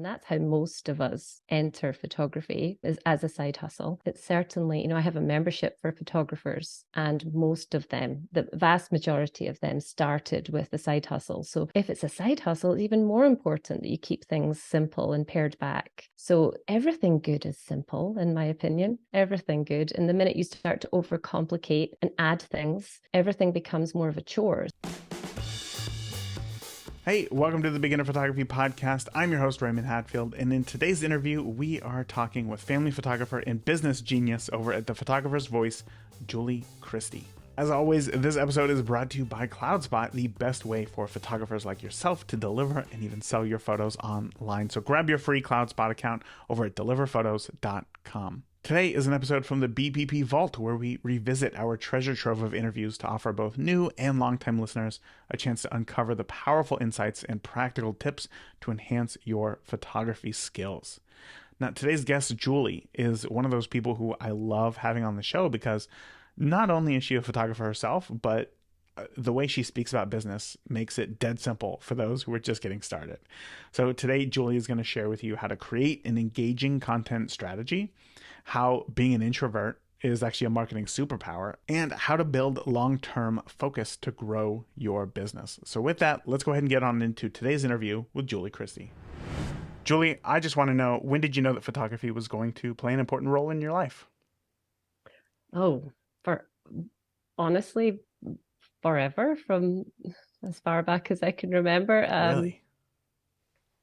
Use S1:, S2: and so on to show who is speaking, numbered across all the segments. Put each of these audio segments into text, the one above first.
S1: And that's how most of us enter photography, is as a side hustle. It's certainly, I have a membership for photographers, and most of them, the vast majority of them, started with the side hustle. So if it's a side hustle, it's even more important that you keep things simple and pared back. So everything good is simple, in my opinion, everything good. And the minute you start to overcomplicate and add things, everything becomes more of a chore.
S2: Hey, welcome to the Beginner Photography Podcast. I'm your host, Raymond Hatfield, and in today's interview, we are talking with family photographer and business genius over at The Photographer's Voice, Julie Christie. As always, this episode is brought to you by CloudSpot, the best way for photographers like yourself to deliver and even sell your photos online. So grab your free CloudSpot account over at deliverphotos.com. Today is an episode from the BPP Vault where we revisit our treasure trove of interviews to offer both new and longtime listeners a chance to uncover the powerful insights and practical tips to enhance your photography skills. Now, today's guest, Julie, is one of those people who I love having on the show because not only is she a photographer herself, but the way she speaks about business makes it dead simple for those who are just getting started. So today, Julie is going to share with you how to create an engaging content strategy, how being an introvert is actually a marketing superpower, and how to build long-term focus to grow your business. So with that, let's go ahead and get on into today's interview with Julie Christie. Julie, I just want to know, when did you know that photography was going to play an important role in your life?
S1: Oh, honestly, forever, from as far back as I can remember.
S2: Really?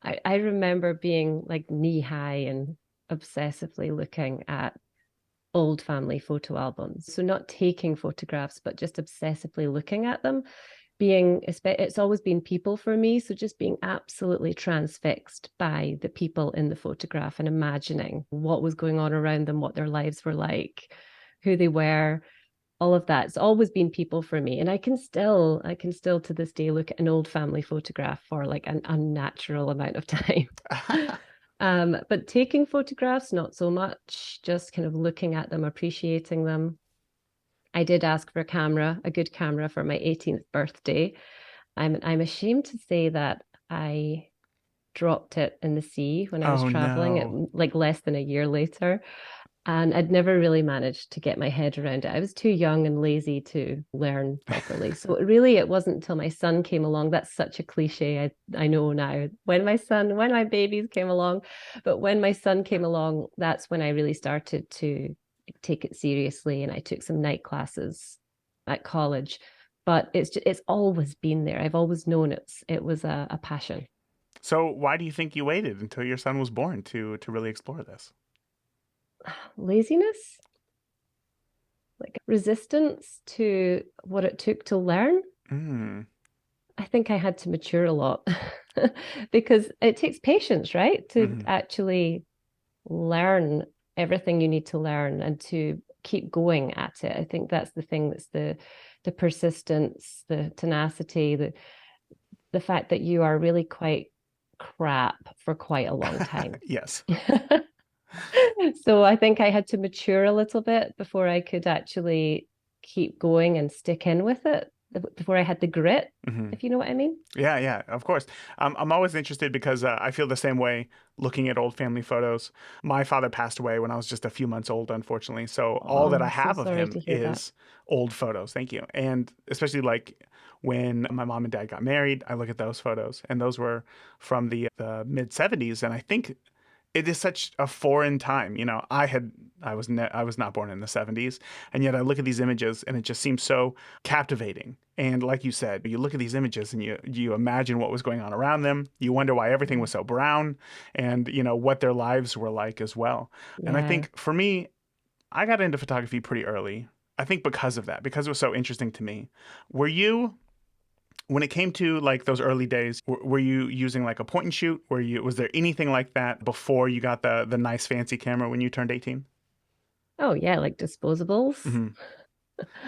S1: I remember being like knee high and obsessively looking at old family photo albums. So not taking photographs, but just obsessively looking at them. It's always been people for me. So just being absolutely transfixed by the people in the photograph and imagining what was going on around them, what their lives were like, who they were, all of that. It's always been people for me. And I can still to this day look at an old family photograph for like an unnatural amount of time. But taking photographs, not so much, just kind of looking at them, appreciating them. I did ask for a good camera for my 18th birthday. I'm ashamed to say that I dropped it in the sea when I was
S2: Oh
S1: traveling,
S2: no.
S1: like less than a year later. And I'd never really managed to get my head around it. I was too young and lazy to learn properly. So it wasn't until my son came along. That's such a cliche. I know now. When my babies came along, but when my son came along, that's when I really started to take it seriously. And I took some night classes at college. But it's always been there. I've always known it was a passion.
S2: So why do you think you waited until your son was born to really explore this?
S1: Laziness, like resistance to what it took to learn.
S2: Mm.
S1: I think I had to mature a lot because it takes patience, right? To
S2: Mm-hmm.
S1: actually learn everything you need to learn and to keep going at it. I think that's the thing, that's the persistence, the tenacity, the fact that you are really quite crap for quite a long time.
S2: Yes.
S1: So I think I had to mature a little bit before I could actually keep going and stick in with it, before I had the grit,
S2: Mm-hmm.
S1: if you know what I mean.
S2: Yeah, of course. I'm always interested because I feel the same way looking at old family photos. My father passed away when I was just a few months old, unfortunately. So all
S1: Oh,
S2: that I
S1: I'm so
S2: have of
S1: sorry
S2: him
S1: to hear that.
S2: is old photos. Thank you. And especially like when my mom and dad got married, I look at those photos, and those were from the mid 70s. And I think it is such a foreign time. I was not born in the 70s, and yet I look at these images and it just seems so captivating. And like you said, you look at these images and you imagine what was going on around them. You wonder why everything was so brown, and what their lives were like as well. And I
S1: Yeah.
S2: think for me, I got into photography pretty early. I think because of that, because it was so interesting to me. Were you When it came to like those early days, were you using like a point and shoot? Was there anything like that before you got the nice fancy camera when you turned 18?
S1: Oh yeah, like disposables.
S2: Hmm.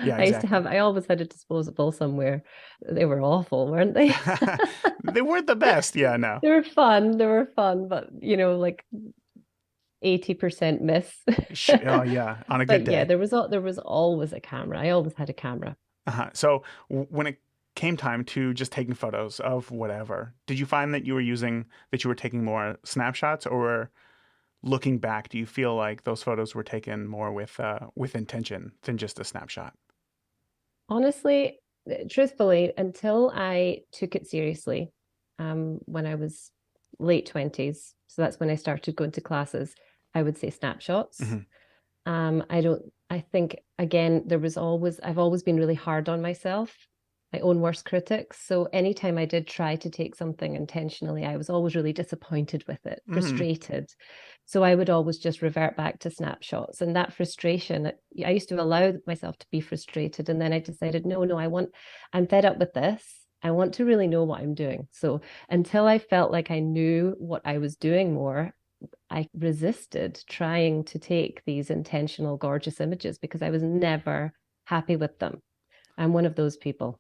S2: Yeah, exactly.
S1: I always had a disposable somewhere. They were awful, weren't they?
S2: They weren't the best. Yeah, no.
S1: They were fun, but like 80% miss.
S2: Oh, yeah, on a good
S1: But yeah,
S2: day.
S1: there was always a camera. I always had a camera.
S2: So when it came time to just taking photos of whatever, did you find that you were taking more snapshots, or looking back, do you feel like those photos were taken more with intention than just a snapshot?
S1: Honestly, truthfully, until I took it seriously, when I was late 20s, so that's when I started going to classes, I would say snapshots.
S2: Hmm.
S1: I don't, I think again, I've always been really hard on myself, my own worst critic. So anytime I did try to take something intentionally, I was always really disappointed with it,
S2: Mm.
S1: frustrated. So I would always just revert back to snapshots. And that frustration, I used to allow myself to be frustrated. And then I decided, no, no, I'm fed up with this. I want to really know what I'm doing. So until I felt like I knew what I was doing more, I resisted trying to take these intentional, gorgeous images because I was never happy with them. I'm one of those people.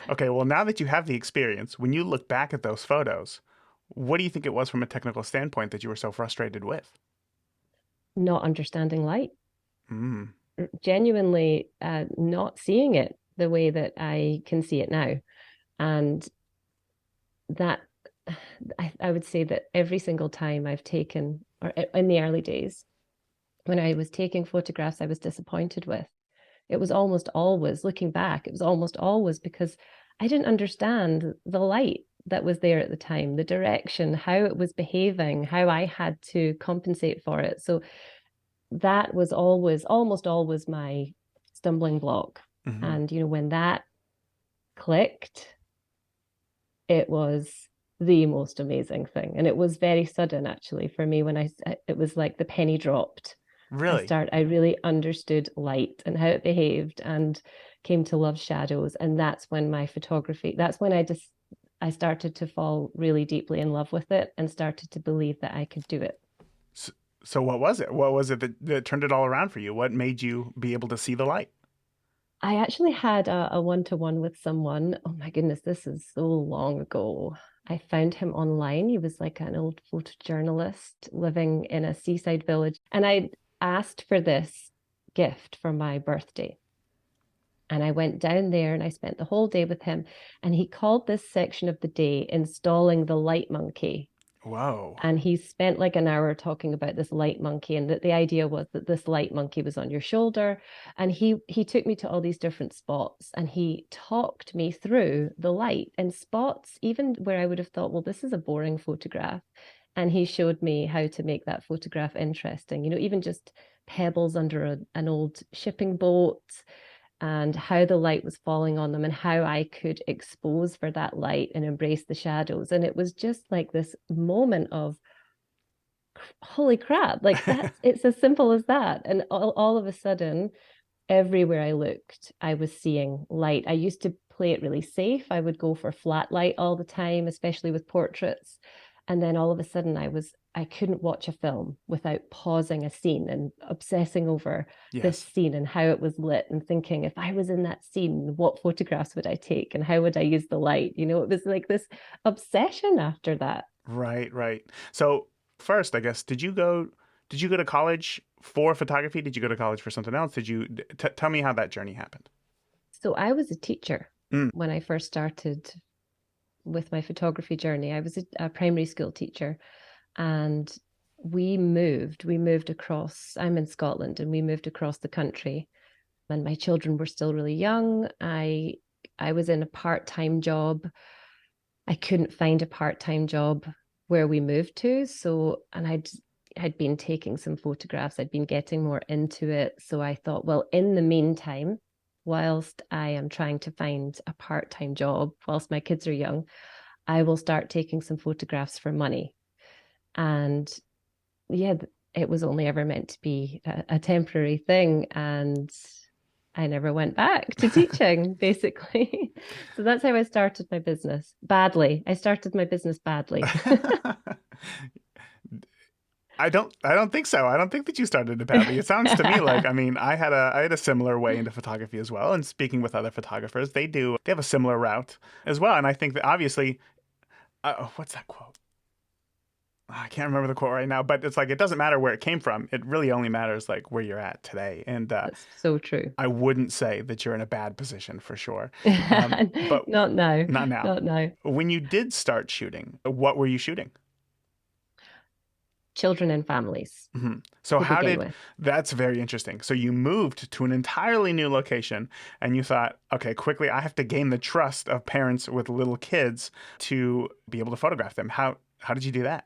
S2: Okay, well, now that you have the experience, when you look back at those photos, what do you think it was from a technical standpoint that you were so frustrated with?
S1: Not understanding light,
S2: Mm.
S1: genuinely not seeing it the way that I can see it now. And that I would say that every single time I've taken, or in the early days, when I was taking photographs I was disappointed with, it was almost always, looking back, it was almost always because I didn't understand the light that was there at the time, the direction, how it was behaving, how I had to compensate for it. So that was always, almost always my stumbling block.
S2: Hmm.
S1: And, when that clicked, it was the most amazing thing. And it was very sudden, actually, for me when it was like the penny dropped.
S2: Really?
S1: I really understood light and how it behaved and came to love shadows. And that's when I started to fall really deeply in love with it and started to believe that I could do it.
S2: So, so what was it? What was it that turned it all around for you? What made you be able to see the light?
S1: I actually had a one-to-one with someone. Oh my goodness, this is so long ago. I found him online. He was like an old photojournalist living in a seaside village. And I asked for this gift for my birthday. And I went down there and I spent the whole day with him. And he called this section of the day installing the light monkey.
S2: Whoa.
S1: And he spent like an hour talking about this light monkey, and that the idea was that this light monkey was on your shoulder. And he took me to all these different spots and he talked me through the light and spots, even where I would have thought, well, this is a boring photograph. And he showed me how to make that photograph interesting, even just pebbles under an old shipping boat, and how the light was falling on them and how I could expose for that light and embrace the shadows. And it was just like this moment of, holy crap, like it's as simple as that. And all of a sudden, everywhere I looked, I was seeing light. I used to play it really safe. I would go for flat light all the time, especially with portraits. And then all of a sudden I couldn't watch a film without pausing a scene and obsessing over this
S2: Yes.
S1: scene and how it was lit and thinking, if I was in that scene, what photographs would I take and how would I use the light? It was like this obsession after that.
S2: Right, right. So first, I guess, did you go to college for photography? Did you go to college for something else? Tell me how that journey happened?
S1: So I was a teacher
S2: Mm.
S1: when I first started with my photography journey. I was a primary school teacher, and we moved across. I'm in Scotland, and we moved across the country, and my children were still really young. I was in a part-time job. I couldn't find a part-time job where we moved to, so and I'd been taking some photographs. I'd been getting more into it, so I thought, well, in the meantime, whilst I am trying to find a part-time job whilst my kids are young, I will start taking some photographs for money. And yeah, it was only ever meant to be a temporary thing. And I never went back to teaching, basically. So that's how I started my business. Badly. I started my business badly.
S2: I don't think so. I don't think that you started it badly. It sounds to me like, I mean, I had a similar way into photography as well. And speaking with other photographers, they have a similar route as well. And I think that obviously, what's that quote? I can't remember the quote right now, but it's like it doesn't matter where it came from. It really only matters like where you're at today. And
S1: That's so true.
S2: I wouldn't say that you're in a bad position for sure. But
S1: Not now.
S2: not now.
S1: Not now.
S2: When you did start shooting, what were you shooting?
S1: Children and families
S2: So
S1: to
S2: how
S1: begin
S2: did
S1: with.
S2: that's very interesting. So you moved to an entirely new location and you thought, okay, quickly, I have to gain the trust of parents with little kids to be able to photograph them. How did you do that?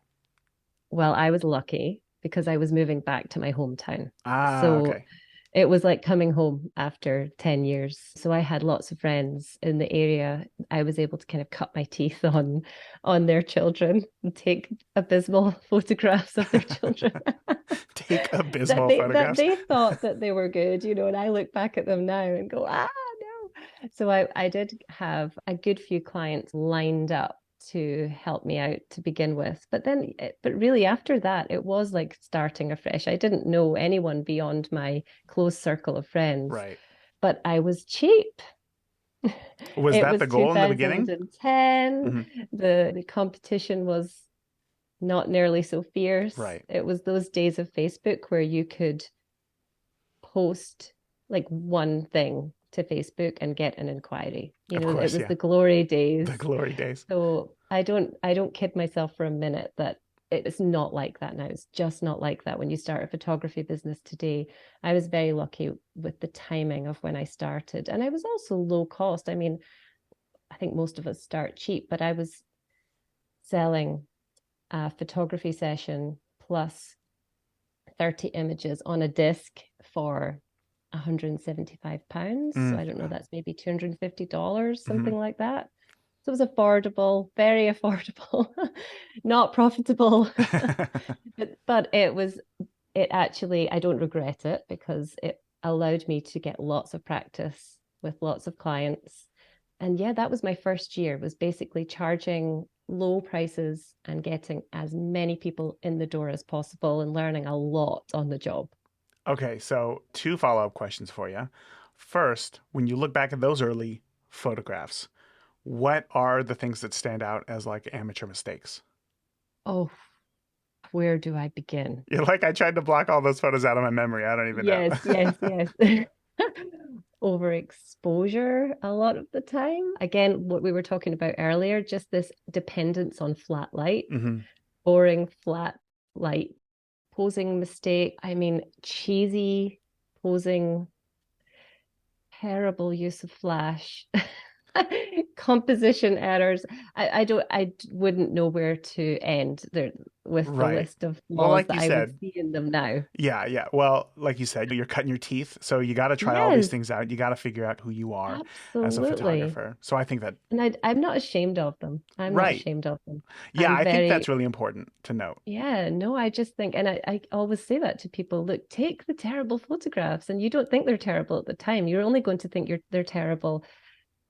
S1: Well, I was lucky because I was moving back to my hometown.
S2: Ah,
S1: So
S2: okay.
S1: it was like coming home after 10 years. So I had lots of friends in the area. I was able to kind of cut my teeth on their children and take abysmal photographs of their children
S2: Take
S1: that
S2: abysmal
S1: they
S2: photographs.
S1: thought that they were good, and I look back at them now and go, no. So I did have a good few clients lined up to help me out to begin with. But really after that, it was like starting afresh. I didn't know anyone beyond my close circle of friends,
S2: Right.
S1: but I was cheap.
S2: Was
S1: It
S2: that
S1: was
S2: the goal in the beginning?
S1: 2010.
S2: Hmm.
S1: The competition was not nearly so fierce.
S2: Right.
S1: It was those days of Facebook where you could post like one thing to Facebook and get an inquiry.
S2: Of
S1: It
S2: course,
S1: was
S2: yeah.
S1: the glory
S2: The
S1: days.
S2: glory days.
S1: So I don't kid myself for a minute that it's not like that now. It's just not like that when you start a photography business today. I was very lucky with the timing of when I started. And I was also low cost. I mean, I think most of us start cheap, but I was selling a photography session plus 30 images on a disc for £175. So
S2: Mm.
S1: I don't know, that's maybe $250,
S2: Hmm.
S1: something like that. So it was affordable, very affordable, not profitable. But it actually, I don't regret it because it allowed me to get lots of practice with lots of clients. And yeah, that was my first year, was basically charging low prices and getting as many people in the door as possible and learning a lot on the job.
S2: Okay, so two follow-up questions for you. First, when you look back at those early photographs, what are the things that stand out as like amateur mistakes?
S1: Oh, where do I begin?
S2: You're like, I tried to block all those photos out of my memory. I don't even know.
S1: Yes, yes, yes. Overexposure a lot of the time. Again, what we were talking about earlier, just this dependence on flat light,
S2: Hmm.
S1: boring flat light, posing mistake. I mean, cheesy posing, terrible use of flash. Composition errors. I wouldn't know where to end there with the
S2: Right.
S1: list of
S2: Well,
S1: flaws
S2: like
S1: that
S2: you
S1: I would
S2: said,
S1: see in them now.
S2: yeah, yeah. Well, like you said, you're cutting your teeth, so you got to try all these
S1: Yes,
S2: things out. You got to figure out who you are as a
S1: absolutely.
S2: photographer. So I think that,
S1: And I'm not ashamed of them. I'm not
S2: right.
S1: ashamed of them.
S2: Yeah,
S1: I'm
S2: I think that's
S1: very,
S2: really important to note.
S1: yeah, no, I just think, and I always say that to people, look, take the terrible photographs and you don't think they're terrible at the time. You're only going to think they're terrible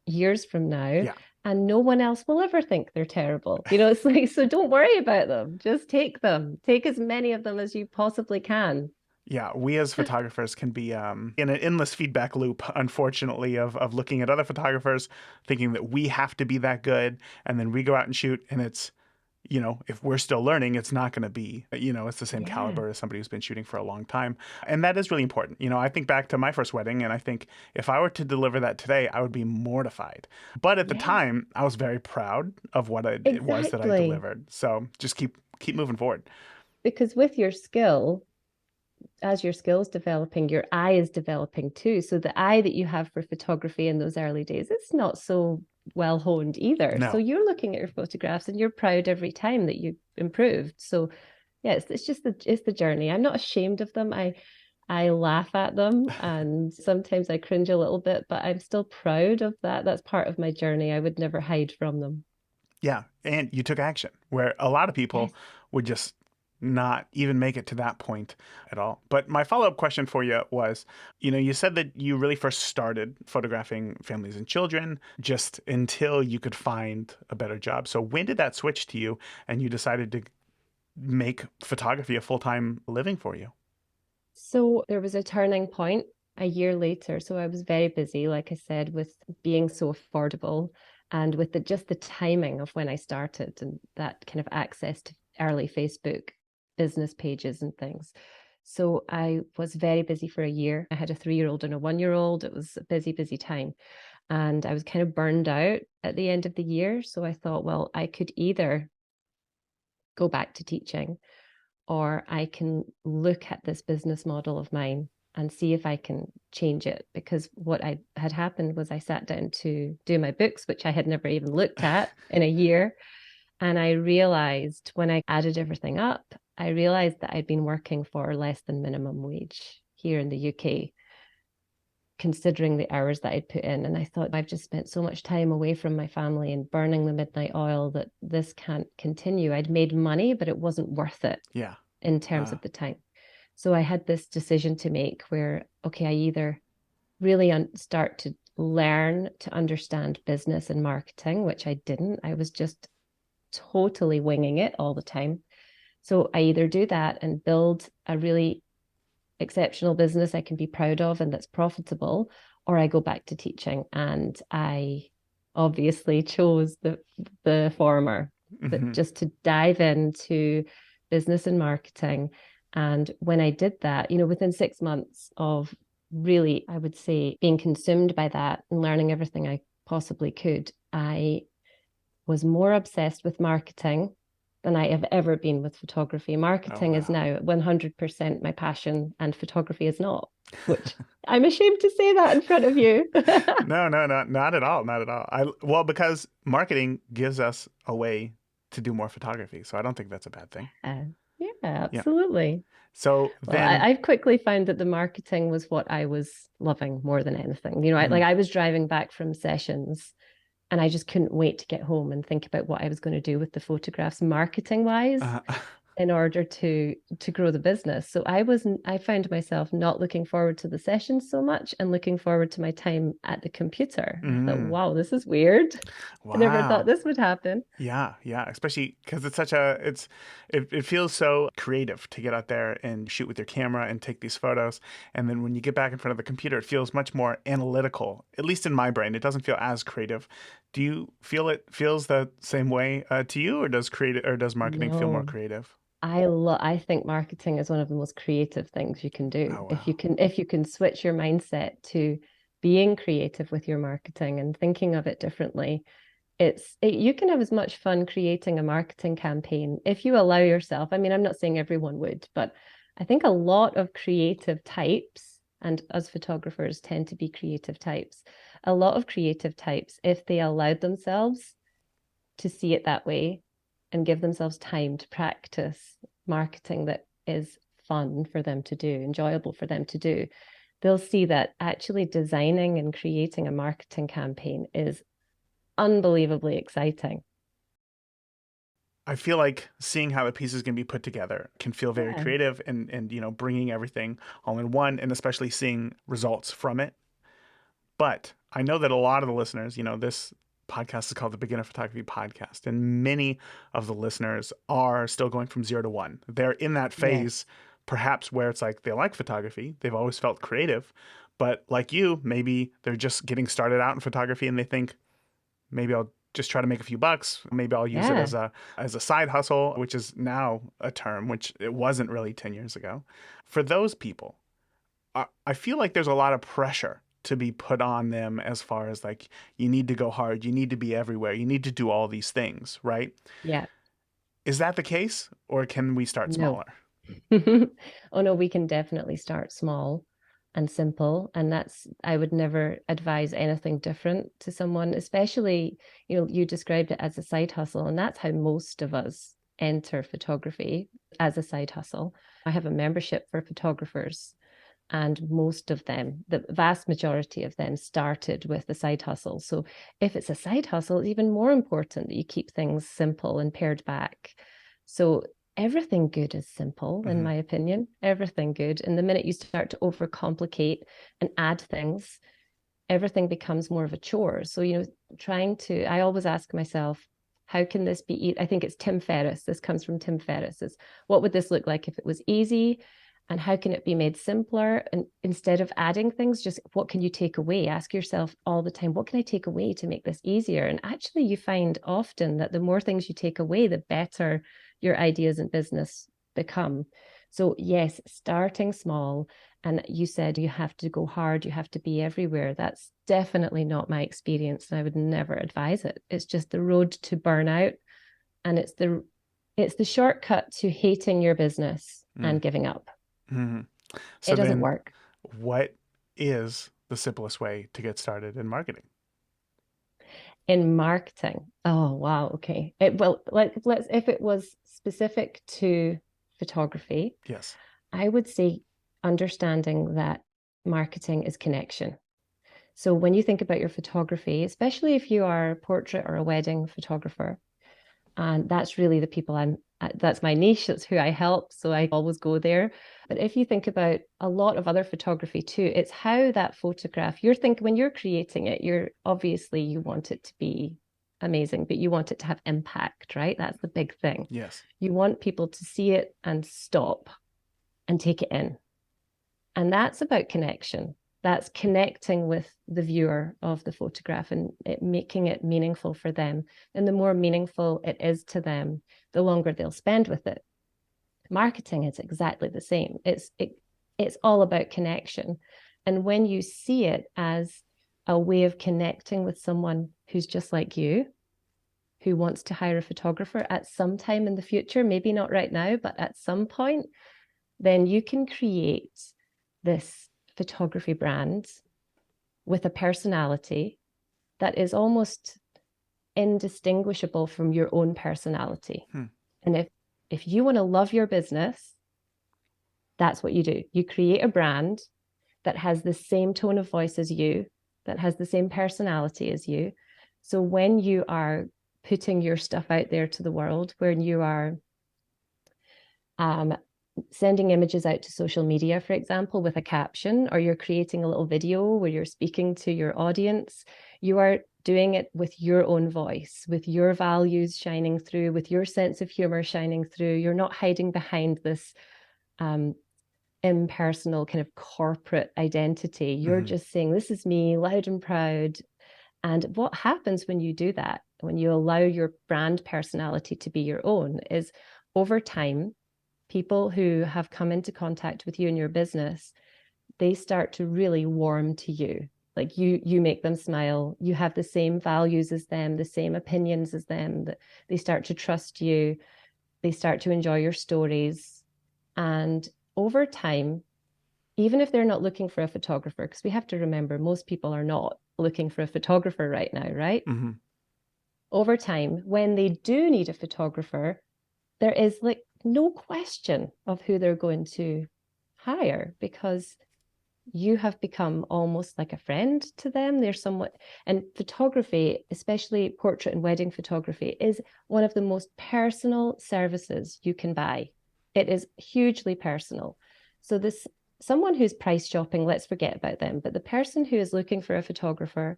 S1: years from now,
S2: Yeah.
S1: and no one else will ever think they're terrible. It's like, so don't worry about them. Just take them. Take as many of them as you possibly can.
S2: Yeah, we as photographers can be in an endless feedback loop, unfortunately, of looking at other photographers, thinking that we have to be that good, and then we go out and shoot, and it's, if we're still learning, it's not going to be, it's the same
S1: Yeah,
S2: caliber as somebody who's been shooting for a long time. And that is really important. I think back to my first wedding, and I think if I were to deliver that today, I would be mortified. But at the
S1: yes,
S2: time, I was very proud of what it was that I
S1: exactly.
S2: delivered. So just keep moving forward.
S1: Because with your skill, as your skills developing, your eye is developing too. So the eye that you have for photography in those early days, it's not so well honed either. So
S2: No.
S1: you're looking at your photographs and you're proud every time that you improved. So yeah, it's just the journey. I'm not ashamed of them. I laugh at them and sometimes I cringe a little bit, but I'm still proud of that. That's part of my journey. I would never hide from them.
S2: Yeah, and you took action where a lot of
S1: Yes.
S2: people would just not even make it to that point at all. But my follow-up question for you was, you said that you really first started photographing families and children just until you could find a better job. So when did that switch to you and you decided to make photography a full-time living for you?
S1: So there was a turning point a year later. So I was very busy, like I said, with being so affordable and with just the timing of when I started and that kind of access to early Facebook business pages and things. So I was very busy for a year. I had a 3-year-old and a 1-year-old. It was a busy, busy time. And I was kind of burned out at the end of the year. So I thought, well, I could either go back to teaching, or I can look at this business model of mine and see if I can change it. Because what I had happened was I sat down to do my books, which I had never even looked at in a year. And I realized when I added everything up, I realized that I'd been working for less than minimum wage here in the UK, considering the hours that I'd put in. And I thought, I've just spent so much time away from my family and burning the midnight oil that this can't continue. I'd made money, but it wasn't worth it in terms of the time. So I had this decision to make where, okay, I either really start to learn to understand business and marketing, which I didn't. I was just totally winging it all the time. So I either do that and build a really exceptional business I can be proud of and that's profitable, or I go back to teaching. And I obviously chose the former, but just to dive into business and marketing. And when I did that, within 6 months of really, I would say, being consumed by that and learning everything I possibly could, I was more obsessed with marketing than I have ever been with photography. Marketing is now 100% my passion, and photography is not, which I'm ashamed to say that in front of you.
S2: No, not at all. Not at all. Well, because marketing gives us a way to do more photography. So I don't think that's a bad thing.
S1: Yeah, absolutely.
S2: Yeah. So
S1: well, I've quickly found that the marketing was what I was loving more than anything. I was driving back from sessions and I just couldn't wait to get home and think about what I was going to do with the photographs marketing wise in order to grow the business. So I found myself not looking forward to the sessions so much and looking forward to my time at the computer. I thought, wow, this is weird. Wow. I never thought this would happen.
S2: Yeah. Especially because it feels so creative to get out there and shoot with your camera and take these photos. And then when you get back in front of the computer, it feels much more analytical, at least in my brain. It doesn't feel as creative. Do you feel it feels the same way to you, or does marketing feel more creative?
S1: I think marketing is one of the most creative things you can do. Oh, wow. If you can switch your mindset to being creative with your marketing and thinking of it differently, you can have as much fun creating a marketing campaign if you allow yourself. I mean, I'm not saying everyone would, but I think a lot of creative types, and us photographers tend to be creative types, a lot of creative types, if they allowed themselves to see it that way and give themselves time to practice marketing that is fun for them to do, enjoyable for them to do, they'll see that actually designing and creating a marketing campaign is unbelievably exciting.
S2: I feel like seeing how the pieces can be put together can feel very creative and bringing everything all in one, and especially seeing results from it. But I know that a lot of the listeners, this podcast is called the Beginner Photography Podcast, and many of the listeners are still going from 0 to 1. They're in that phase, perhaps where it's like they like photography, they've always felt creative, but like you, maybe they're just getting started out in photography and they think, maybe I'll just try to make a few bucks. Maybe I'll use it as a side hustle, which is now a term, which it wasn't really 10 years ago. For those people, I feel like there's a lot of pressure to be put on them as far as like, you need to go hard, you need to be everywhere, you need to do all these things, right?
S1: Yeah.
S2: Is that the case, or can we start smaller?
S1: Oh no, we can definitely start small and simple. And I would never advise anything different to someone, especially, you described it as a side hustle, and that's how most of us enter photography, as a side hustle. I have a membership for photographers, and most of them, the vast majority of them, started with the side hustle. So if it's a side hustle, it's even more important that you keep things simple and pared back. So everything good is simple, in my opinion. Everything good. And the minute you start to overcomplicate and add things, everything becomes more of a chore. So, I always ask myself, how can this be? I think it's Tim Ferriss. This comes from Tim Ferriss. What would this look like if it was easy? And how can it be made simpler? And instead of adding things, just what can you take away? Ask yourself all the time, what can I take away to make this easier? And actually, you find often that the more things you take away, the better your ideas in business become. So yes, starting small. And you said you have to go hard, you have to be everywhere. That's definitely not my experience, and I would never advise it. It's just the road to burnout, and it's the shortcut to hating your business
S2: Mm.
S1: and giving up.
S2: Hmm.
S1: It
S2: So
S1: doesn't
S2: then,
S1: work.
S2: what is the simplest way to get started in marketing?
S1: In marketing. Oh, wow. Okay. Well, let's if it was specific to photography,
S2: Yes.
S1: I would say understanding that marketing is connection. So when you think about your photography, especially if you are a portrait or a wedding photographer, and that's really the people that's my niche, that's who I help, so I always go there. But if you think about a lot of other photography too, it's how that photograph, you're thinking when you're creating it, you're obviously you want it to be amazing, but you want it to have impact, right? That's the big thing.
S2: Yes.
S1: You want people to see it and stop and take it in, and that's about connection. That's connecting with the viewer of the photograph and making it meaningful for them. And the more meaningful it is to them, the longer they'll spend with it. Marketing is exactly the same. It's all about connection. And when you see it as a way of connecting with someone who's just like you, who wants to hire a photographer at some time in the future, maybe not right now, but at some point, then you can create this photography brand with a personality that is almost indistinguishable from your own personality.
S2: Hmm.
S1: And if you want to love your business, that's what you do. You create a brand that has the same tone of voice as you, that has the same personality as you. So when you are putting your stuff out there to the world, when you are um, sending images out to social media, for example, with a caption, or you're creating a little video where you're speaking to your audience, you are doing it with your own voice, with your values shining through, with your sense of humor shining through. You're not hiding behind this um, impersonal kind of corporate identity. You're
S2: Hmm.
S1: just saying, this is me, loud and proud. And what happens when you do that, when you allow your brand personality to be your own, is over time, people who have come into contact with you in your business, they start to really warm to you. Like you make them smile, you have the same values as them, the same opinions as them, that they start to trust you, they start to enjoy your stories. And over time, even if they're not looking for a photographer, because we have to remember most people are not looking for a photographer right now, right?
S2: Hmm.
S1: Over time, when they do need a photographer, there is like no question of who they're going to hire, because you have become almost like a friend to them. They're somewhat, and photography, especially portrait and wedding photography, is one of the most personal services you can buy. It is hugely personal. So this someone who's price shopping, let's forget about them, but the person who is looking for a photographer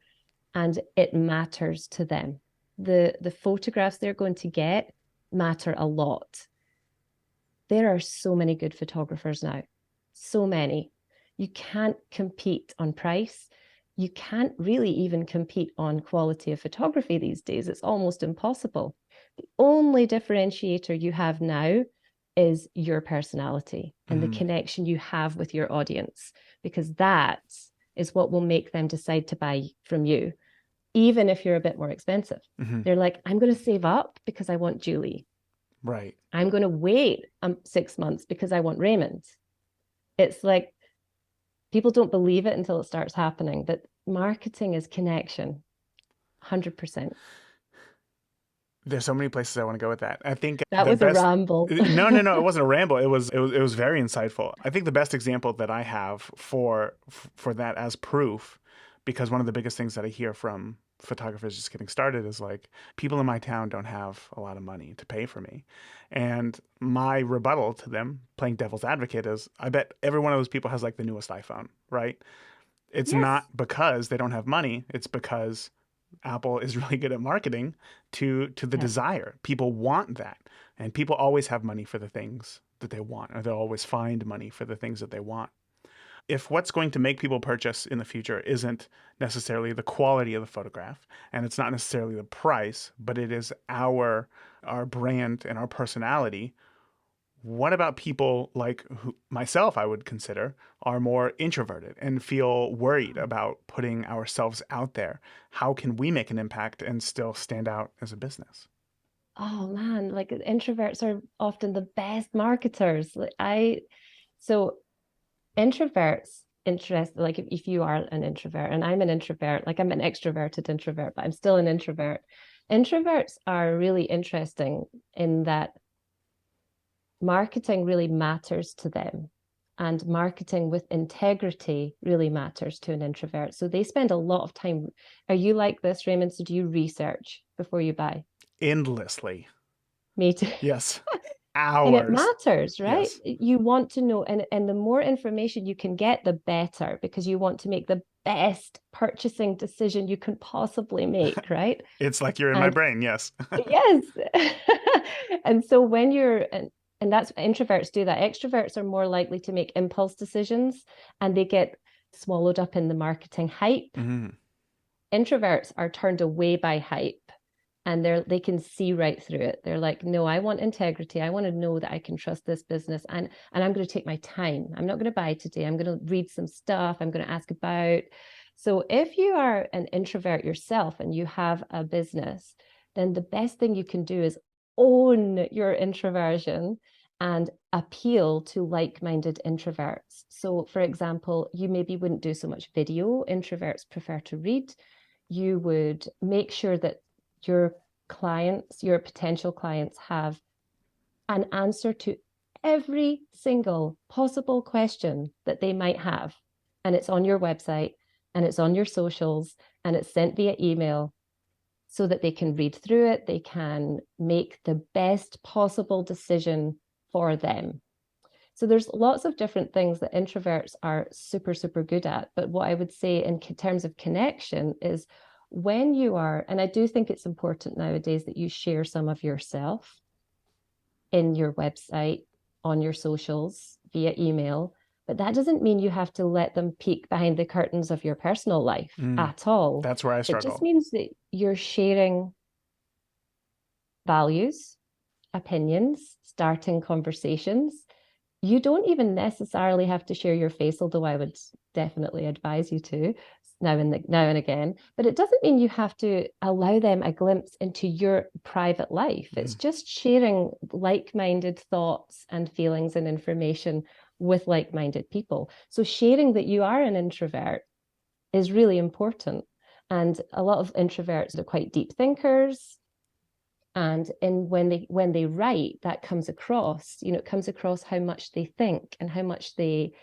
S1: and it matters to them, the photographs they're going to get matter a lot. There are so many good photographers now, so many. You can't compete on price. You can't really even compete on quality of photography these days. It's almost impossible. The only differentiator you have now is your personality and the
S2: Hmm.
S1: connection you have with your audience, because that is what will make them decide to buy from you, even if you're a bit more expensive.
S2: Hmm.
S1: They're like, I'm going to save up because I want Julie.
S2: Right.
S1: I'm going to wait 6 months because I want Raymond. It's like people don't believe it until it starts happening, but marketing is connection, 100%.
S2: There's so many places I want to go with that. I think
S1: That
S2: the
S1: was a
S2: best.
S1: ramble.
S2: No, no, no. It wasn't a ramble. It was very insightful. I think the best example that I have for that as proof, because one of the biggest things that I hear from photographers just getting started is like, people in my town don't have a lot of money to pay for me, and my rebuttal to them, playing devil's advocate, is I bet every one of those people has like the newest iPhone, right? It's
S1: Yes.
S2: not because they don't have money. It's because Apple is really good at marketing to the
S1: Yeah.
S2: desire. People want that. And people always have money for the things that they want, or they'll always find money for the things that they want. If what's going to make people purchase in the future isn't necessarily the quality of the photograph and it's not necessarily the price, but it is our brand and our personality, what about people like myself, I would consider, are more introverted and feel worried about putting ourselves out there? How can we make an impact and still stand out as a business?
S1: Oh man, like introverts are often the best marketers. So introverts interest like if you are an introvert and I'm an introvert, like I'm an extroverted introvert, but I'm still an introvert. Introverts are really interesting in that marketing really matters to them. And marketing with integrity really matters to an introvert. So they spend a lot of time. Are you like this, Raymond? So do you research before you buy?
S2: Endlessly.
S1: Me too.
S2: Yes.
S1: And it
S2: Hours.
S1: matters, right?
S2: Yes.
S1: You want to know, and the more information you can get, the better, because you want to make the best purchasing decision you can possibly make, right?
S2: It's like you're in my
S1: And
S2: brain. Yes.
S1: yes. And so when and that's introverts do that. Extroverts are more likely to make impulse decisions and they get swallowed up in the marketing hype.
S2: Mm.
S1: Introverts are turned away by hype and they can see right through it. They're like, no, I want integrity. I want to know that I can trust this business, and I'm going to take my time. I'm not going to buy today. I'm going to read some stuff. I'm going to ask about. So if you are an introvert yourself and you have a business, then the best thing you can do is own your introversion and appeal to like-minded introverts. So for example, you maybe wouldn't do so much video. Introverts prefer to read. You would make sure that your clients, your potential clients, have an answer to every single possible question that they might have. And it's on your website and it's on your socials and it's sent via email so that they can read through it. They can make the best possible decision for them. So there's lots of different things that introverts are super, super good at. But what I would say in terms of connection is when you are, and I do think it's important nowadays that you share some of yourself in your website, on your socials, via email. But that doesn't mean you have to let them peek behind the curtains of your personal life
S2: Mm.
S1: at all.
S2: That's where I
S1: It just
S2: struggle.
S1: means that you're sharing values, opinions, starting conversations. You don't even necessarily have to share your face, although I would definitely advise you to now and again. But it doesn't mean you have to allow them a glimpse into your private life. It's
S2: Mm.
S1: just sharing like-minded thoughts and feelings and information with like-minded people. So sharing that you are an introvert is really important. And a lot of introverts are quite deep thinkers, and when they write, that comes across, it comes across how much they think and how much they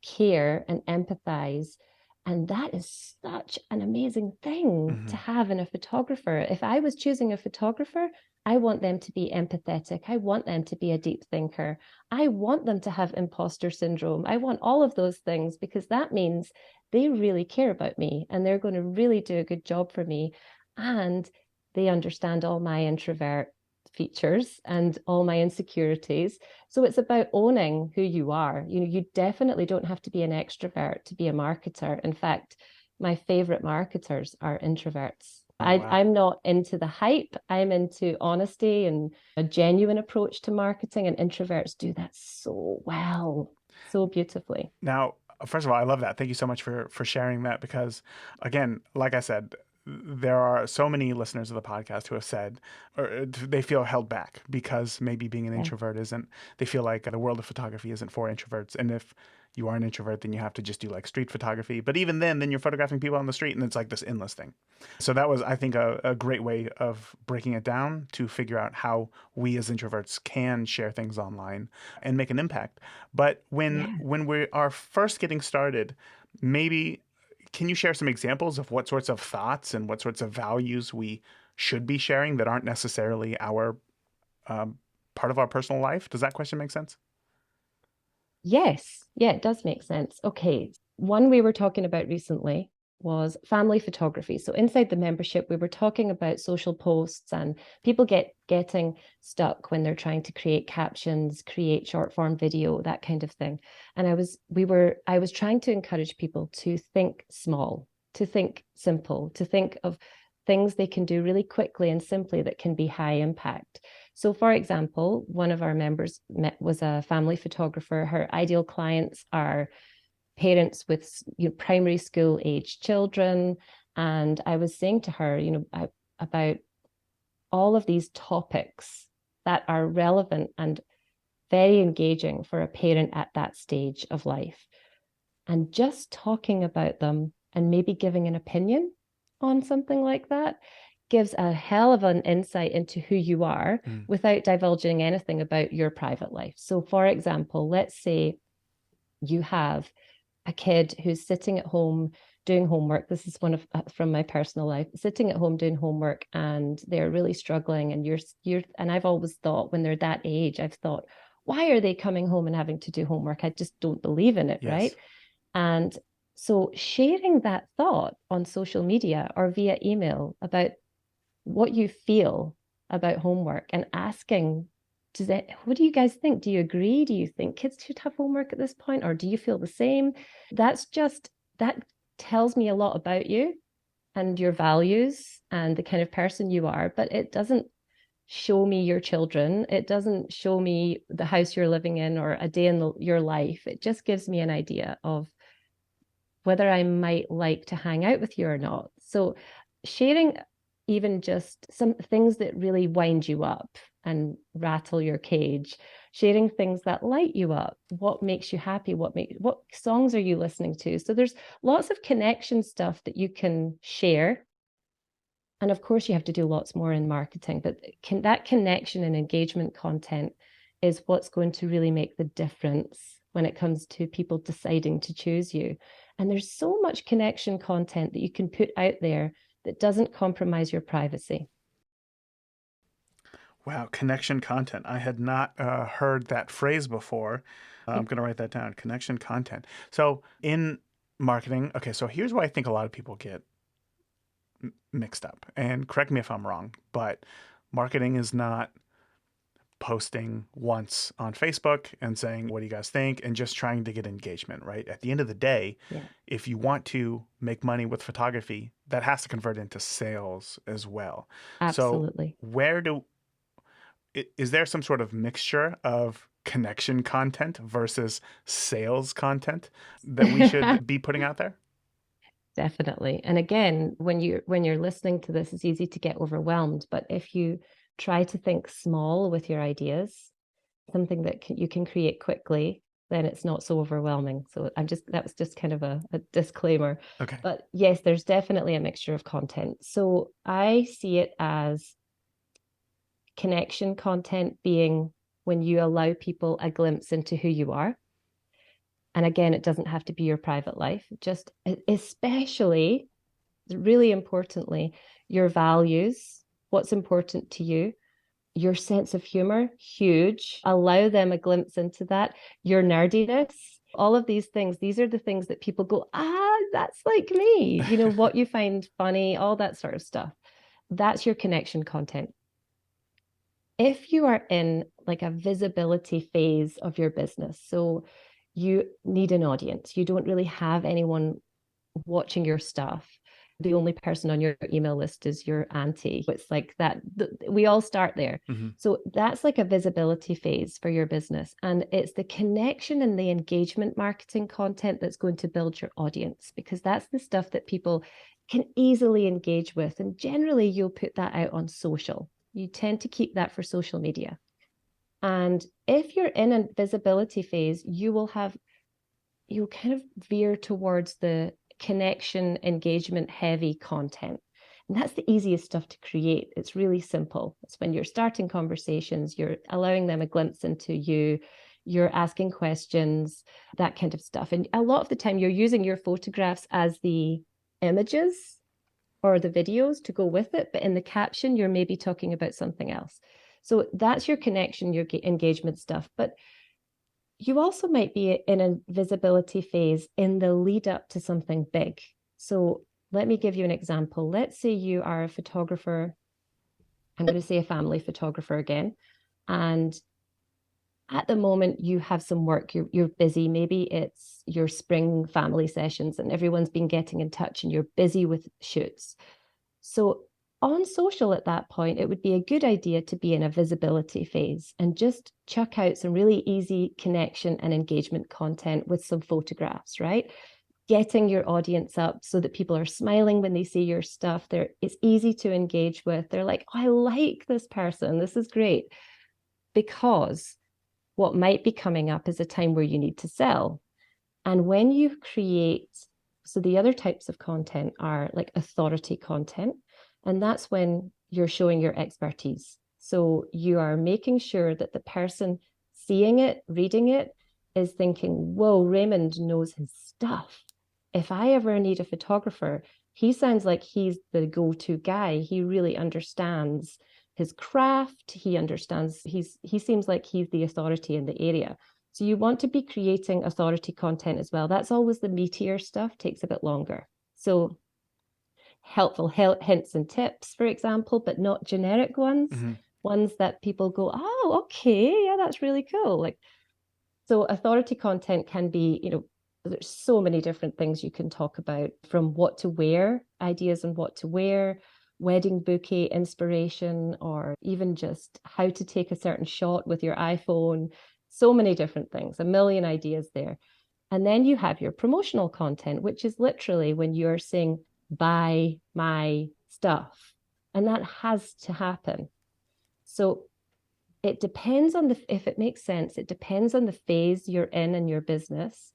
S1: care and empathize. And that is such an amazing thing to
S2: Mm-hmm.
S1: have in a photographer. If I was choosing a photographer, I want them to be empathetic. I want them to be a deep thinker. I want them to have imposter syndrome. I want all of those things because that means they really care about me and they're going to really do a good job for me. And they understand all my introvert features and all my insecurities. So it's about owning who you are. You definitely don't have to be an extrovert to be a marketer. In fact, my favorite marketers are introverts.
S2: Oh, wow.
S1: I'm not into the hype. I'm into honesty and a genuine approach to marketing, and introverts do that so well, so beautifully.
S2: Now, first of all, I love that. Thank you so much for sharing that because, again, like I said, there are so many listeners of the podcast who have said or they feel held back because maybe being an
S1: Yeah.
S2: introvert isn't, they feel like the world of photography isn't for introverts. And if you are an introvert, then you have to just do like street photography. But even then you're photographing people on the street and it's like this endless thing. So that was, I think, a great way of breaking it down to figure out how we as introverts can share things online and make an impact. But
S1: Yeah.
S2: when we are first getting started, maybe can you share some examples of what sorts of thoughts and what sorts of values we should be sharing that aren't necessarily our um, part of our personal life? Does that question make sense?
S1: Yes. Yeah, it does make sense. Okay. One we were talking about recently was family photography. So inside the membership, we were talking about social posts and people getting stuck when they're trying to create captions, create short form video, that kind of thing. And I was trying to encourage people to think small, to think simple, to think of things they can do really quickly and simply that can be high impact. So, for example, one of our members was a family photographer. Her ideal clients are parents with primary school age children. And I was saying to her, about all of these topics that are relevant and very engaging for a parent at that stage of life. And just talking about them and maybe giving an opinion on something like that gives a hell of an insight into who you are without divulging anything about your private life. So, for example, let's say you have a kid who's sitting at home doing homework. This is one of from my personal life, sitting at home doing homework, and they're really struggling. And and I've always thought when they're that age, I've thought, why are they coming home and having to do homework? I just don't believe in it,
S2: Yes.
S1: right? And so sharing that thought on social media or via email about what you feel about homework and asking, what do you guys think? Do you agree? Do you think kids should have homework at this point? Or do you feel the same? That tells me a lot about you and your values and the kind of person you are, but it doesn't show me your children. It doesn't show me the house you're living in or a day in your life. It just gives me an idea of whether I might like to hang out with you or not. So sharing even just some things that really wind you up and rattle your cage, sharing things that light you up, what makes you happy, what songs are you listening to? So there's lots of connection stuff that you can share. And of course you have to do lots more in marketing, but that connection and engagement content is what's going to really make the difference when it comes to people deciding to choose you. And there's so much connection content that you can put out there that doesn't compromise your privacy.
S2: Wow, connection content. I had not heard that phrase before. I'm going to write that down. Connection content. So in marketing, okay, so here's why I think a lot of people get mixed up. And correct me if I'm wrong, but marketing is not posting once on Facebook and saying, what do you guys think? And just trying to get engagement, right? At the end of the day,
S1: Yeah,
S2: if you want to make money with photography, that has to convert into sales as well. So
S1: absolutely.
S2: is there some sort of mixture of connection content versus sales content that we should be putting out there?
S1: Definitely. And again, when you're listening to this, it's easy to get overwhelmed. But if you try to think small with your ideas, something that you can create quickly, then it's not so overwhelming. So that was just kind of a disclaimer.
S2: Okay.
S1: But yes, there's definitely a mixture of content. So I see it as connection content being when you allow people a glimpse into who you are. And again, it doesn't have to be your private life, just especially, really importantly, your values, what's important to you, your sense of humor, huge. Allow them a glimpse into that, your nerdiness, all of these things. These are the things that people go, that's like me, what you find funny, all that sort of stuff. That's your connection content. If you are in like a visibility phase of your business, so you need an audience, you don't really have anyone watching your stuff, the only person on your email list is your auntie. It's like that. We all start there.
S2: Mm-hmm.
S1: So that's like a visibility phase for your business. And it's the connection and the engagement marketing content that's going to build your audience, because that's the stuff that people can easily engage with. And generally, you'll put that out on social. You tend to keep that for social media. And if you're in a visibility phase, you'll kind of veer towards the connection, engagement heavy content. And that's the easiest stuff to create. It's really simple. It's when you're starting conversations, you're allowing them a glimpse into you, you're asking questions, that kind of stuff. And a lot of the time, you're using your photographs as the images or the videos to go with it. But in the caption, you're maybe talking about something else. So that's your connection, your engagement stuff. But you also might be in a visibility phase in the lead up to something big. So let me give you an example. Let's say you are a photographer. I'm going to say a family photographer again. And at the moment you have some work, you're busy. Maybe it's your spring family sessions and everyone's been getting in touch and you're busy with shoots. So on social at that point, it would be a good idea to be in a visibility phase and just chuck out some really easy connection and engagement content with some photographs, right? Getting your audience up so that people are smiling when they see your stuff. It's easy to engage with. They're like, oh, I like this person. This is great. Because what might be coming up is a time where you need to sell. And when you create, so the other types of content are like authority content, and that's when you're showing your expertise. So you are making sure that the person seeing it, reading it, is thinking, whoa, Raymond knows his stuff. If I ever need a photographer, he sounds like he's the go-to guy. He really understands his craft. He seems like he's the authority in the area. So you want to be creating authority content as well. That's always the meatier stuff, takes a bit longer. So helpful hints and tips, for example, but not generic ones, ones that people go, oh, okay, yeah, that's really cool. Like, so authority content can be, there's so many different things you can talk about, from what to wear, ideas on what to wear, wedding bouquet inspiration, or even just how to take a certain shot with your iPhone. So many different things, a million ideas there. And then you have your promotional content, which is literally when you're saying, buy my stuff. And that has to happen. So it depends on if it makes sense, it depends on the phase you're in your business,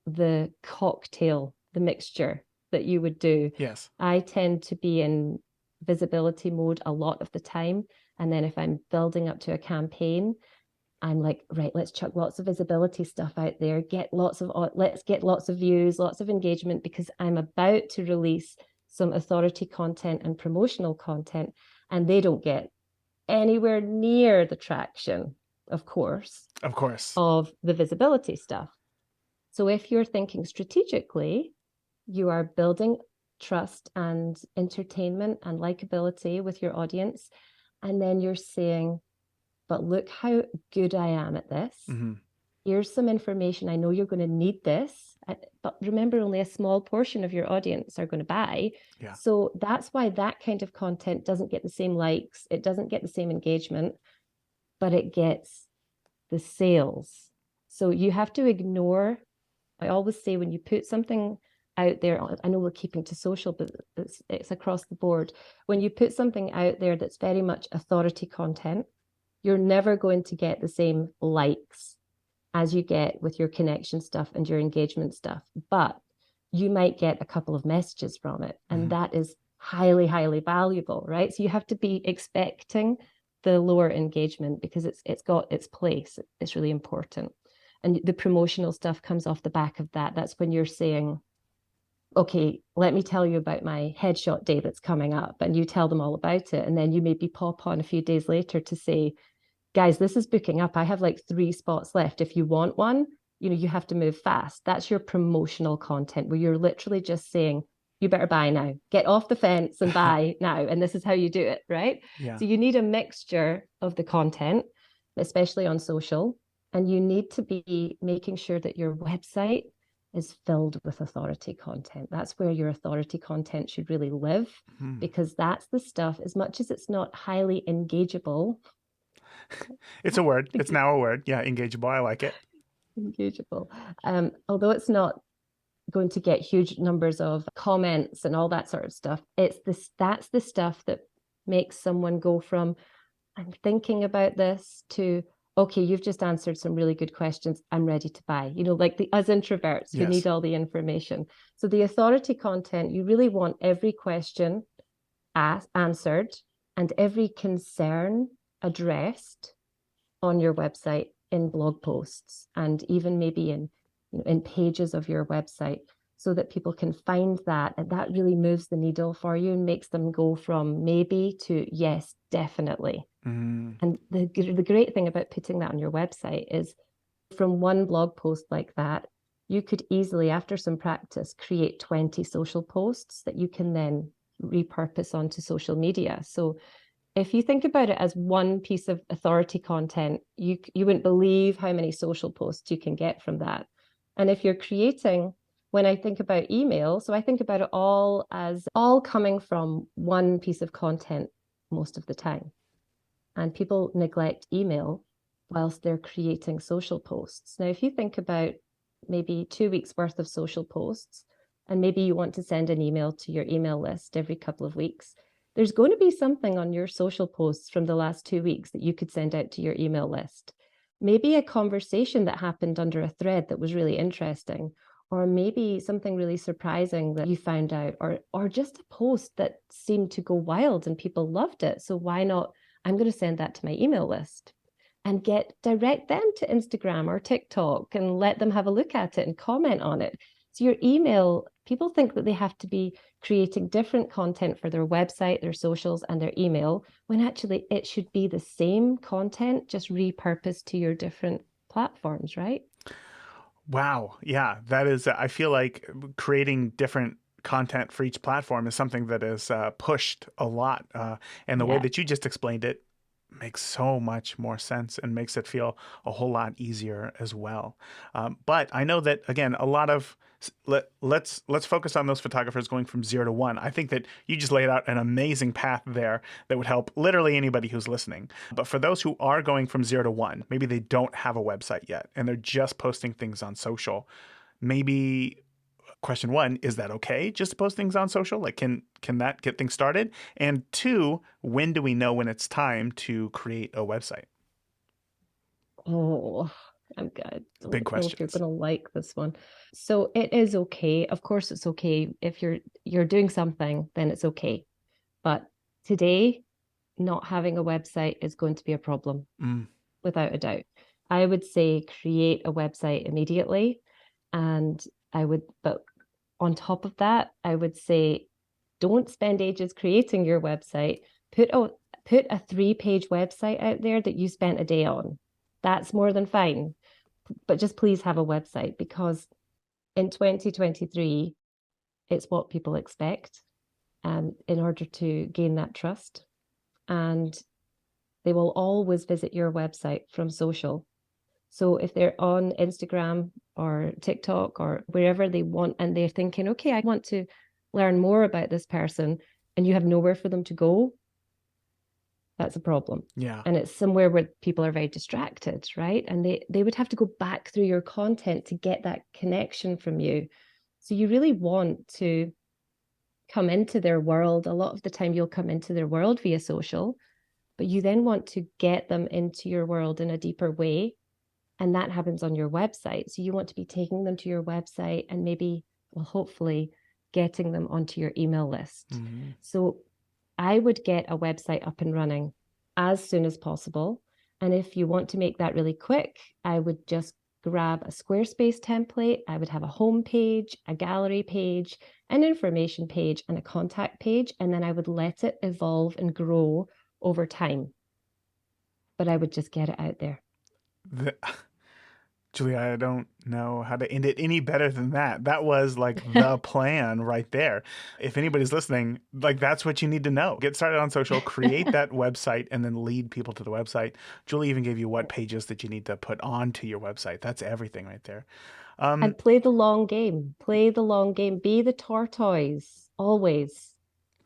S1: the cocktail, the mixture that you would do.
S2: Yes.
S1: I tend to be in visibility mode a lot of the time. And then if I'm building up to a campaign, I'm like, right, let's chuck lots of visibility stuff out there, let's get lots of views, lots of engagement, because I'm about to release some authority content and promotional content, and they don't get anywhere near the traction, of course, of the visibility stuff. So if you're thinking strategically, you are building trust and entertainment and likability with your audience, and then you're saying, but look how good I am at this. Here's some information. I know you're going to need this, but remember, only a small portion of your audience are going to buy.
S2: Yeah.
S1: So that's why that kind of content doesn't get the same likes. It doesn't get the same engagement, but it gets the sales. So you have to ignore, I always say, when you put something out there, I know we're keeping to social, but it's across the board. When you put something out there that's very much authority content, you're never going to get the same likes as you get with your connection stuff and your engagement stuff. But you might get a couple of messages from it. And that is highly, highly valuable, right? So you have to be expecting the lower engagement because it's got its place. It's really important. And the promotional stuff comes off the back of that. That's when you're saying, okay, let me tell you about my headshot day that's coming up, and you tell them all about it. And then you maybe pop on a few days later to say, guys, this is booking up. I have like 3 spots left. If you want one, you have to move fast. That's your promotional content, where you're literally just saying, you better buy now, get off the fence and buy now. And this is how you do it, right?
S2: Yeah.
S1: So you need a mixture of the content, especially on social. And you need to be making sure that your website is filled with authority content. That's where your authority content should really live, because that's the stuff, as much as it's not highly engageable.
S2: It's a word. It's now a word. Yeah, engageable. I like it.
S1: Engageable. Although it's not going to get huge numbers of comments and all that sort of stuff, that's the stuff that makes someone go from, I'm thinking about this, to, okay, you've just answered some really good questions, I'm ready to buy. Like us introverts who need all the information. So the authority content, you really want every question answered and every concern addressed on your website, in blog posts, and even maybe in pages of your website, so that people can find that, and that really moves the needle for you and makes them go from maybe to yes, definitely. And the great thing about putting that on your website is, from one blog post like that, you could easily, after some practice, create 20 social posts that you can then repurpose onto social media. So if you think about it as one piece of authority content, you wouldn't believe how many social posts you can get from that. And if you're creating, when I think about email, so I think about it all as all coming from one piece of content most of the time. And people neglect email whilst they're creating social posts. Now, if you think about maybe 2 weeks worth of social posts, and maybe you want to send an email to your email list every couple of weeks, there's going to be something on your social posts from the last 2 weeks that you could send out to your email list. Maybe a conversation that happened under a thread that was really interesting, or maybe something really surprising that you found out, or just a post that seemed to go wild and people loved it. So why not? I'm going to send that to my email list and direct them to Instagram or TikTok and let them have a look at it and comment on it. So your email, people think that they have to be creating different content for their website, their socials, and their email, when actually it should be the same content, just repurposed to your different platforms, right?
S2: Wow. Yeah, that is, I feel like creating different content for each platform is something that is pushed a lot. And the way
S1: Yeah.
S2: that you just explained it makes so much more sense and makes it feel a whole lot easier as well. But I know that, again, a lot of let's focus on those photographers going from 0 to 1. I think that you just laid out an amazing path there that would help literally anybody who's listening. But for those who are going from 0 to 1, maybe they don't have a website yet and they're just posting things on social. Maybe question one, is that okay just to post things on social? Like, can that get things started? And two, when do we know when it's time to create a website?
S1: Oh, I'm good.
S2: Big
S1: Don't know if you're
S2: questions.
S1: gonna like this one. So it is okay. Of course, it's okay if you're doing something, then it's okay. But today, not having a website is going to be a problem,
S2: Mm,
S1: without a doubt. I would say create a website immediately. And but on top of that, I would say don't spend ages creating your website. Put a put a 3-page website out there that you spent a day on. That's more than fine. But just please have a website, because in 2023, it's what people expect in order to gain that trust. And they will always visit your website from social. So if they're on Instagram or TikTok or wherever they want, and they're thinking, okay, I want to learn more about this person, and you have nowhere for them to go, that's a problem.
S2: yeah.
S1: And it's somewhere where people are very distracted, right? And they would have to go back through your content to get that connection from you. So you really want to come into their world. A lot of the time you'll come into their world via social, but you then want to get them into your world in a deeper way. And that happens on your website. So you want to be taking them to your website and maybe, well, hopefully getting them onto your email list.
S2: Mm-hmm.
S1: So I would get a website up and running as soon as possible. And if you want to make that really quick, I would just grab a Squarespace template. I would have a home page, a gallery page, an information page, and a contact page. And then I would let it evolve and grow over time. But I would just get it out there.
S2: The, Julia, I don't know how to end it any better than that. That was like the plan right there. If anybody's listening, like that's what you need to know. Get started on social, create that website, and then lead people to the website. Julie even gave you what pages that you need to put onto your website. That's everything right there.
S1: And play the long game. Play the long game. Be the tortoise. Always.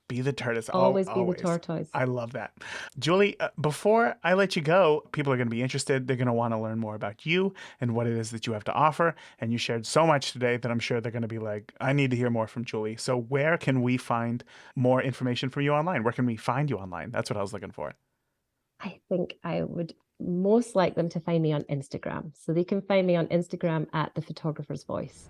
S2: Be the tortoise. Oh,
S1: Always be the
S2: always.
S1: tortoise.
S2: I love that. Julie, before I let you go, people are going to be interested. They're going to want to learn more about you and what it is that you have to offer. And you shared so much today that I'm sure they're going to be like, I need to hear more from Julie. So, where can we find more information from you online? Where can we find you online? That's what I was looking for.
S1: I think I would most like them to find me on Instagram. So they can find me on Instagram at The Photographer's Voice.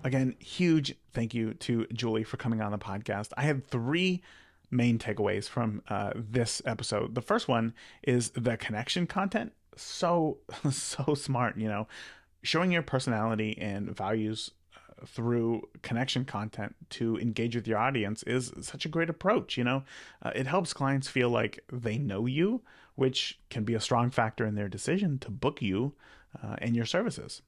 S2: Again, huge thank you to Julie for coming on the podcast. I had three main takeaways from this episode. The first one is the connection content. So, so smart, showing your personality and values through connection content to engage with your audience is such a great approach. It helps clients feel like they know you, which can be a strong factor in their decision to book you and your services.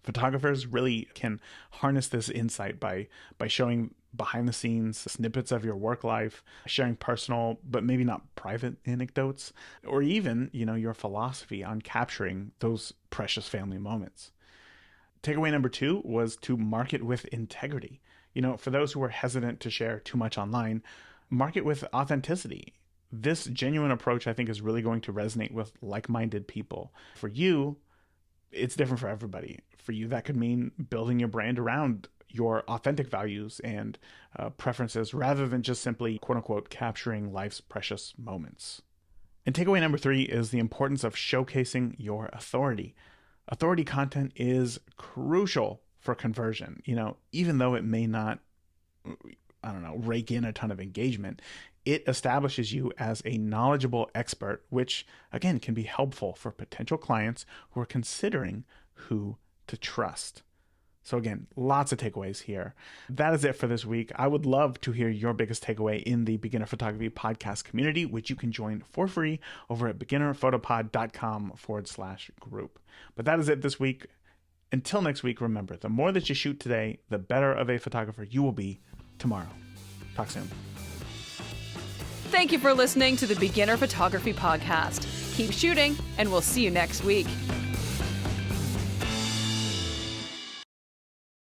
S2: Photographers really can harness this insight by showing behind the scenes snippets of your work life, sharing personal but maybe not private anecdotes, or even, your philosophy on capturing those precious family moments. Takeaway number 2 was to market with integrity. For those who are hesitant to share too much online, market with authenticity. This genuine approach, I think, is really going to resonate with like-minded people. For you, it's different for everybody. For you, that could mean building your brand around your authentic values and preferences rather than just simply, quote unquote, capturing life's precious moments. And takeaway number 3 is the importance of showcasing your authority. Authority content is crucial for conversion. Even though it may not, rake in a ton of engagement, it establishes you as a knowledgeable expert, which again can be helpful for potential clients who are considering who to trust. So again, lots of takeaways here. That is it for this week. I would love to hear your biggest takeaway in the Beginner Photography Podcast community, which you can join for free over at beginnerphotopod.com/group. But that is it this week. Until next week, remember, the more that you shoot today, the better of a photographer you will be tomorrow. Talk soon.
S3: Thank you for listening to the Beginner Photography Podcast. Keep shooting, and we'll see you next week.